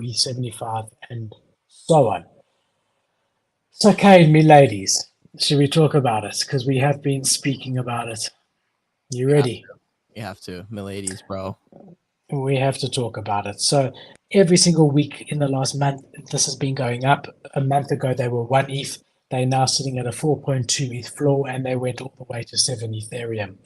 E75, and so on. So, okay, me ladies, should we talk about it? Because we have been speaking about it. You We have ready? to. We have to. Miladies, bro. We have to talk about it. So, every single week in the last month, this has been going up. A month ago, they were 1 ETH. They're now sitting at a 4.2 ETH floor, and they went all the way to 7 Ethereum.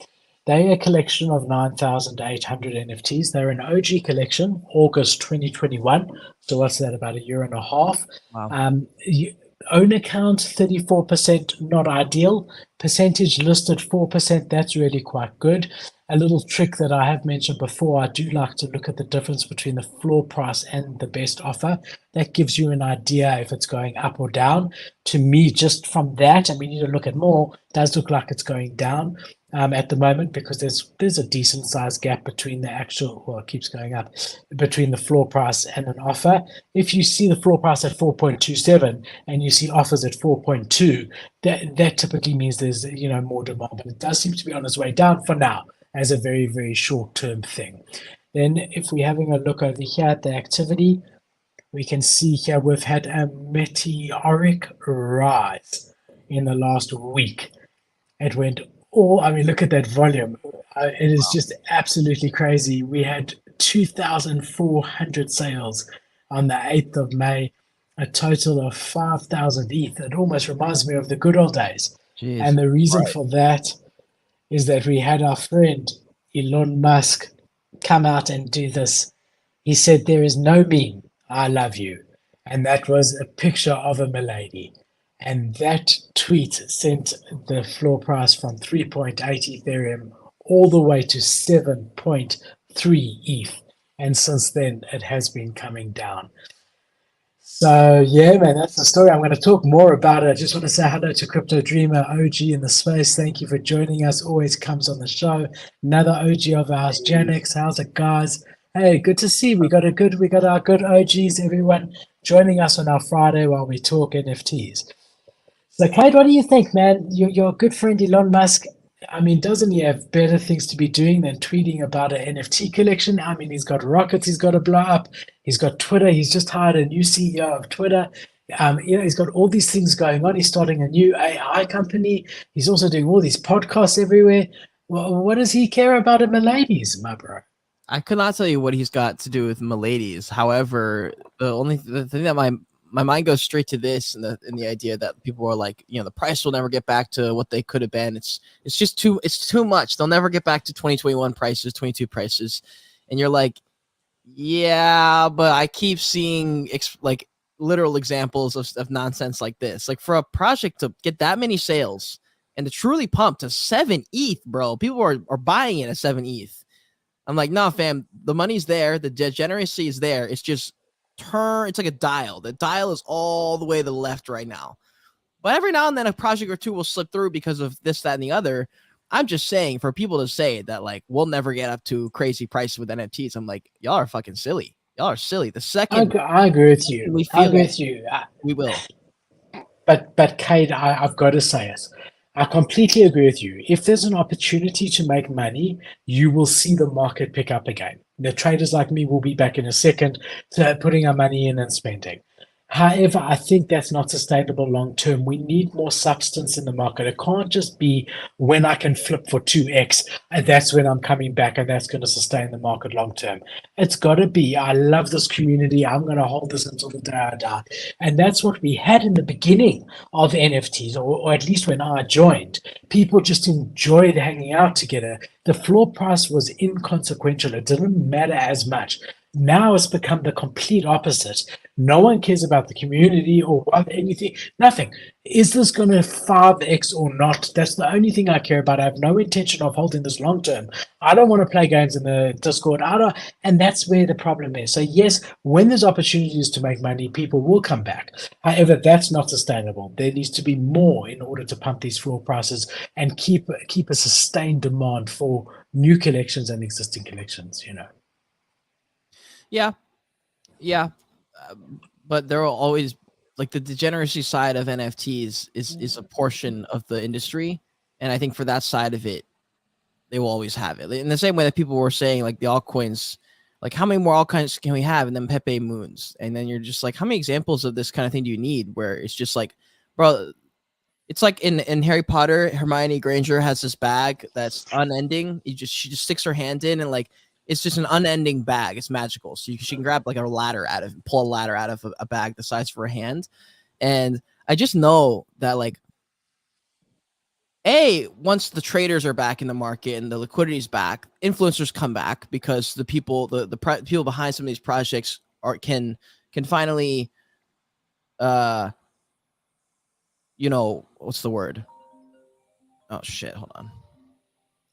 They're a collection of 9,800 NFTs. They're an OG collection, August 2021. So, what's that, about a year and a half? Wow. You, own account 34%, not ideal. Percentage listed 4%, that's really quite good. A little trick that I have mentioned before, I do like to look at the difference between the floor price and the best offer. That gives you an idea if it's going up or down. To me, just from that, and we need to look at more, it does look like it's going down at the moment, because there's a decent sized gap between the actual, well, it keeps going up, between the floor price and an offer. If you see the floor price at 4.27 and you see offers at 4.2, that typically means there's more demand, but it does seem to be on its way down for now as a very, very short term thing. Then, if we're having a look over here at the activity, we can see here we've had a meteoric rise in the last week. It went all, I mean, look at that volume. It is just absolutely crazy. We had 2,400 sales on the 8th of May, a total of 5,000 ETH. It almost reminds me of the good old days. Jeez. And the reason Right. for that is that we had our friend Elon Musk come out and do this. He said, "There is no meme, I love you." And that was a picture of a milady. And that tweet sent the floor price from 3.8 Ethereum all the way to 7.3 ETH. And since then, it has been coming down. So yeah, man, that's the story. I'm going to talk more about it. I just want to say hello to Crypto Dreamer, OG in the space. Thank you for joining us. Always comes on the show. Another OG of ours, Janix. How's it, guys? Hey, good to see. We got our good OGs. Everyone joining us on our Friday while we talk NFTs. So, Kate, what do you think, man? Your good friend Elon Musk. I mean, doesn't he have better things to be doing than tweeting about an NFT collection? I mean, he's got rockets he's got to blow up. He's got Twitter. He's just hired a new CEO of Twitter. He's got all these things going on. He's starting a new AI company. He's also doing all these podcasts everywhere. Well, what does he care about it, ladies, my bro? I could not tell you what he's got to do with miladies. However, the thing that my mind goes straight to this, and the idea that people are like, the price will never get back to what they could have been. It's just too much. They'll never get back to 2021 prices, 22 prices, and you're like, yeah, but I keep seeing like literal examples of nonsense like this. Like, for a project to get that many sales and to truly pump to 7 ETH, bro, people are buying it at 7 ETH. I'm like, nah, fam, the money's there. The degeneracy is there. It's just it's like a dial. The dial is all the way to the left right now. But every now and then a project or two will slip through because of this, that, and the other. I'm just saying, for people to say that, like, we'll never get up to crazy prices with NFTs, I'm like, y'all are fucking silly. Y'all are silly. The second I agree with you. we I feel agree like with you. we will. But Kate, I've got to say it. I completely agree with you. If there's an opportunity to make money, you will see the market pick up again. The traders like me will be back in a second, putting our money in and spending. However, I think that's not sustainable long term. We need more substance in the market. It can't just be when I can flip for 2x, and that's when I'm coming back, and that's going to sustain the market long term. It's got to be, I love this community. I'm going to hold this until the day I die. And that's what we had in the beginning of NFTs, or at least when I joined. People just enjoyed hanging out together. The floor price was inconsequential, it didn't matter as much. Now it's become the complete opposite. No one cares about the community or what, anything, nothing. Is this going to 5x or not? That's the only thing I care about. I have no intention of holding this long term. I don't want to play games in the Discord. And that's where the problem is. So, yes, when there's opportunities to make money, people will come back. However, that's not sustainable. There needs to be more in order to pump these floor prices and keep a sustained demand for new collections and existing collections. Yeah, yeah. But there will always, like, the degeneracy side of NFTs is a portion of the industry, and I think for that side of it, they will always have it. In the same way that people were saying, like, the altcoins Like, how many more all kinds can we have? And then Pepe moons. And then you're just like, how many examples of this kind of thing do you need? Where it's just like, bro, it's like in Harry Potter, Hermione Granger has this bag that's unending. She just sticks her hand in, and like it's just an unending bag. It's magical. So she can grab like a ladder out of pull a ladder out of a bag the size for a hand. And I just know that like once the traders are back in the market and the liquidity is back, influencers come back because the people people behind some of these projects can finally what's the word? Oh shit, hold on.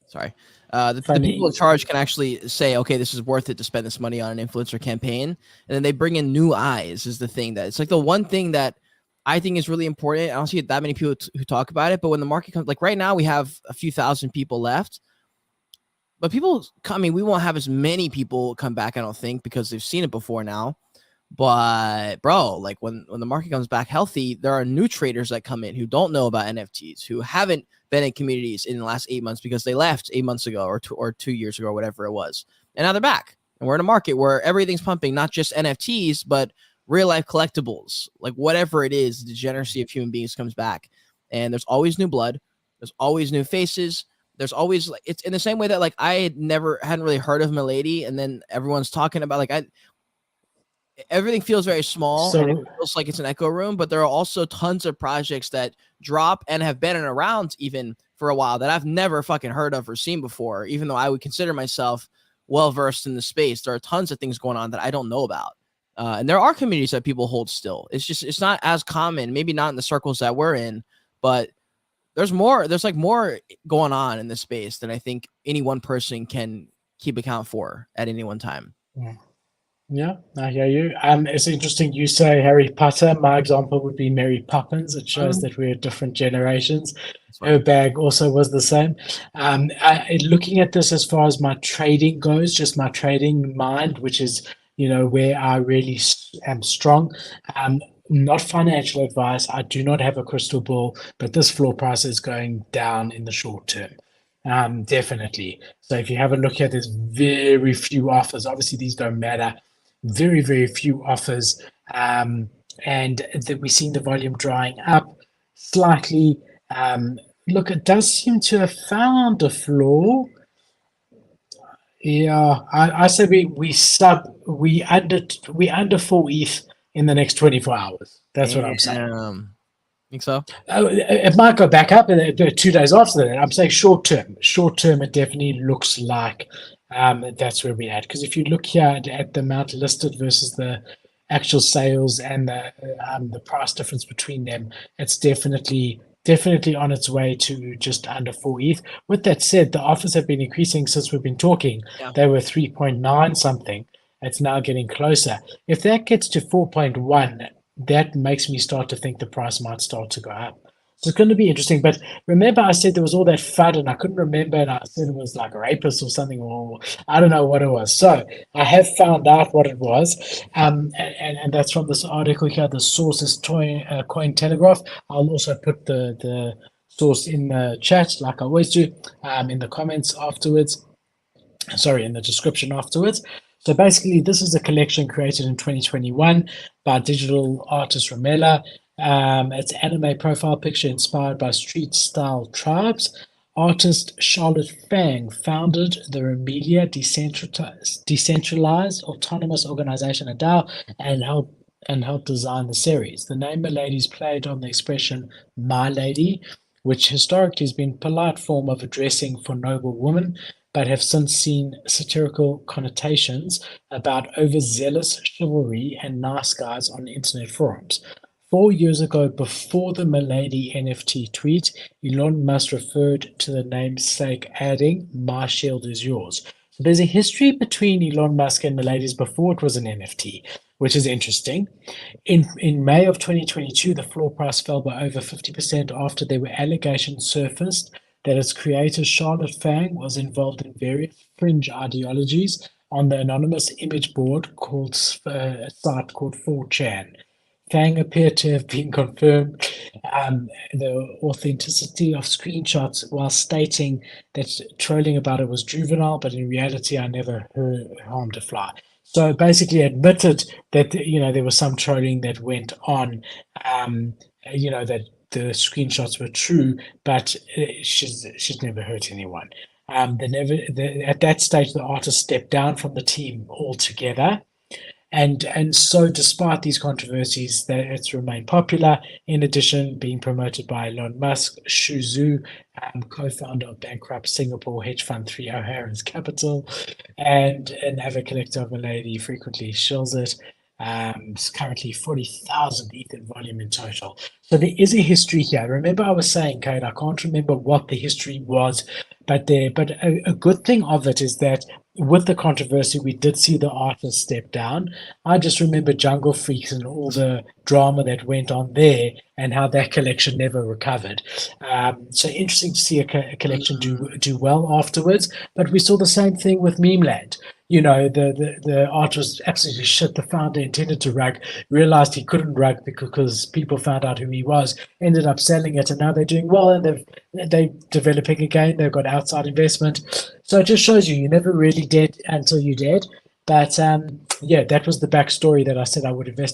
Sorry. The people in charge can actually say, okay, this is worth it to spend this money on an influencer campaign. And then they bring in new eyes is the thing that it's like the one thing that I think is really important. I don't see that many people who talk about it, but when the market comes, like right now we have a few thousand people left, but people coming, we won't have as many people come back, I don't think, because they've seen it before now. But bro, like when the market comes back healthy, there are new traders that come in who don't know about NFTs, who haven't been in communities in the last 8 months because they left 8 months ago or 2 years ago, or whatever it was. And now they're back. And we're in a market where everything's pumping, not just NFTs, but real life collectibles, like whatever it is, the degeneracy of human beings comes back. And there's always new blood. There's always new faces. There's always like, it's in the same way that like I hadn't really heard of Milady, and then everyone's talking about like everything feels very small and it feels like it's an echo room, but there are also tons of projects that drop and have been around even for a while that I've never fucking heard of or seen before, even though I would consider myself well-versed in the space. There are tons of things going on that I don't know about. And there are communities that people hold still. It's not as common, maybe not in the circles that we're in, but there's more going on in this space than I think any one person can keep account for at any one time. Yeah, I hear you. It's interesting you say Harry Potter. My example would be Mary Poppins. It shows that we're different generations. Her bag also was the same. Looking at this as far as my trading goes, just my trading mind, which is, where I really am strong. Not financial advice. I do not have a crystal ball, but this floor price is going down in the short term. Definitely. So if you have a look here, there's very few offers. Obviously, these don't matter. Very, very few offers. And that we're seeing the volume drying up slightly. Look, it does seem to have found a floor. Yeah, I say we under 4 ETH in the next 24 hours. That's what I'm saying. Think so? It might go back up 2 days after that. I'm saying short term, it definitely looks like that's where we're at. Because if you look here at the amount listed versus the actual sales and the price difference between them, it's definitely on its way to just under 4 ETH. With that said, the offers have been increasing since we've been talking. Yeah. They were 3.9 something. It's now getting closer. If that gets to 4.1, that makes me start to think the price might start to go up. So it's going to be interesting. But remember, I said there was all that FUD, and I couldn't remember, and I said it was like a rapist or something, or I don't know what it was. So I have found out what it was, and that's from this article here. The source is Cointelegraph. I'll also put the source in the chat, like I always do, in the comments afterwards. Sorry, in the description afterwards. So basically, this is a collection created in 2021 by digital artist Romela. It's anime profile picture inspired by street style tribes. Artist Charlotte Fang founded the Romelia decentralized autonomous organization headdao and helped design the series. The name Milady is played on the expression "my lady," which historically has been a polite form of addressing for noble women, but have since seen satirical connotations about overzealous chivalry and nice guys on internet forums. 4 years ago, before the Milady NFT tweet, Elon Musk referred to the namesake, adding, "My shield is yours." So there's a history between Elon Musk and Milady's before it was an NFT, which is interesting. In May of 2022, the floor price fell by over 50% after there were allegations surfaced that its creator, Charlotte Fang, was involved in various fringe ideologies on the anonymous image board called a site called 4chan. Fang appeared to have been confirmed the authenticity of screenshots while stating that trolling about it was juvenile, but in reality, I never harmed a fly. So basically admitted that, there was some trolling that went on, that the screenshots were true, but she's never hurt anyone. At that stage, the artist stepped down from the team altogether. And so, despite these controversies, that it's remained popular. In addition, being promoted by Elon Musk, Shu Zhu, co-founder of bankrupt Singapore hedge fund 3 O'Hara's Capital, and another collector of Milady frequently shills it. It's currently 40,000 ETH in volume in total. So there is a history here. Remember, I was saying, Kate, I can't remember what the history was, but a good thing of it is that with the controversy, we did see the artist step down. I just remember Jungle Freaks and all the drama that went on there, and how that collection never recovered. So interesting to see a collection do well afterwards. But we saw the same thing with Meme Land. The artist absolutely shit. The founder intended to rug, realized he couldn't rug because people found out who he was, ended up selling it, and now they're doing well, and they're developing again. They've got outside investment. So it just shows you're never really dead until you're dead. But yeah, that was the backstory that I said I would invest